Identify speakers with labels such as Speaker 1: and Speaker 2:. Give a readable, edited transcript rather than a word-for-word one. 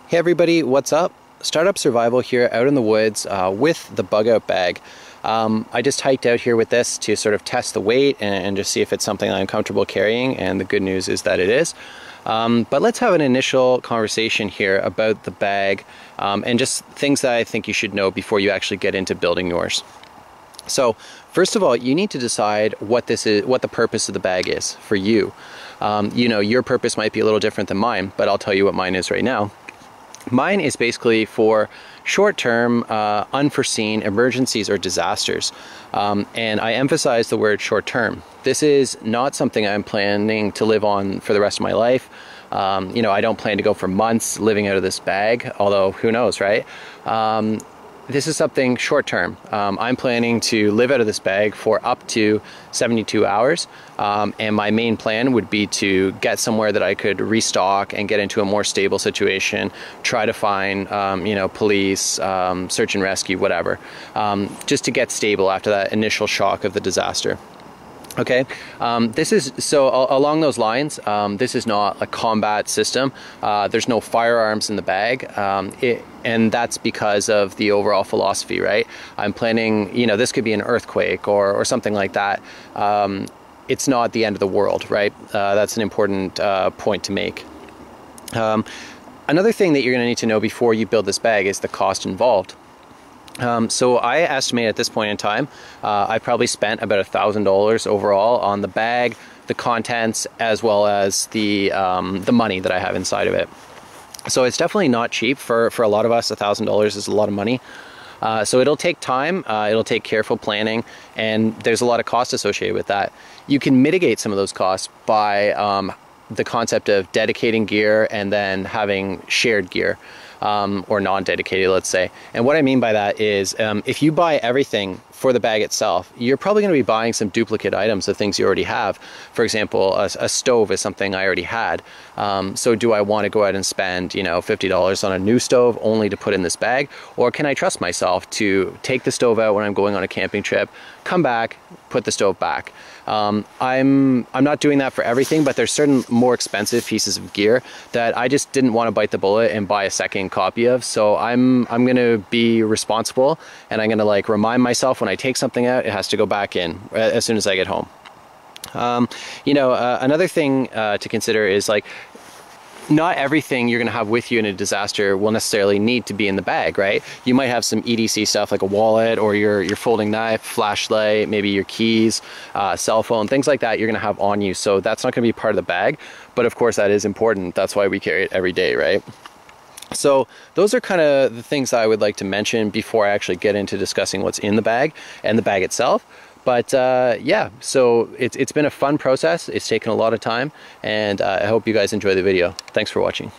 Speaker 1: Hey everybody, what's up? Startup Survival here out in the woods with the bug out bag. I just hiked out here with this to sort of test the weight and just see if it's something I'm comfortable carrying, and the good news is that it is. But let's have an initial conversation here about the bag and just things that I think you should know before you actually get into building yours. So first of all, you need to decide what the purpose of the bag is for you. Your purpose might be a little different than mine, but I'll tell you what mine is right now. Mine is basically for short-term, unforeseen emergencies or disasters. And I emphasize the word short-term. This is not something I'm planning to live on for the rest of my life. I don't plan to go for months living out of this bag, although who knows, right? This is something short-term. I'm planning to live out of this bag for up to 72 hours. And my main plan would be to get somewhere that I could restock and get into a more stable situation, try to find, police, search and rescue, whatever, just to get stable after that initial shock of the disaster. Okay, along those lines, this is not a combat system. There's no firearms in the bag, and that's because of the overall philosophy, right? I'm planning, this could be an earthquake or something like that. It's not the end of the world, right? That's an important point to make. Another thing that you're going to need to know before you build this bag is the cost involved. So I estimate at this point in time, I probably spent about $1,000 overall on the bag, the contents, as well as the money that I have inside of it. So it's definitely not cheap for a lot of us. $1,000 is a lot of money. So it'll take time, it'll take careful planning, and there's a lot of cost associated with that. You can mitigate some of those costs by the concept of dedicating gear and then having shared gear. Or non-dedicated, let's say. And what I mean by that is if you buy everything for the bag itself, you're probably going to be buying some duplicate items of things you already have. For example, a stove is something I already had. So do I want to go out and spend, $50 on a new stove only to put in this bag? Or can I trust myself to take the stove out when I'm going on a camping trip, come back, put the stove back? I'm not doing that for everything, but there's certain more expensive pieces of gear that I just didn't want to bite the bullet and buy a second copy of. So I'm going to be responsible, and I'm going to remind myself when I take something out, it has to go back in as soon as I get home. Another thing to consider is not everything you're going to have with you in a disaster will necessarily need to be in the bag, right? You might have some EDC stuff like a wallet or your folding knife, flashlight, maybe your keys, cell phone, things like that you're going to have on you. So that's not going to be part of the bag, but of course that is important. That's why we carry it every day, right? So those are kind of the things I would like to mention before I actually get into discussing what's in the bag and the bag itself. But yeah, so it's been a fun process. It's taken a lot of time, and I hope you guys enjoy the video. Thanks for watching.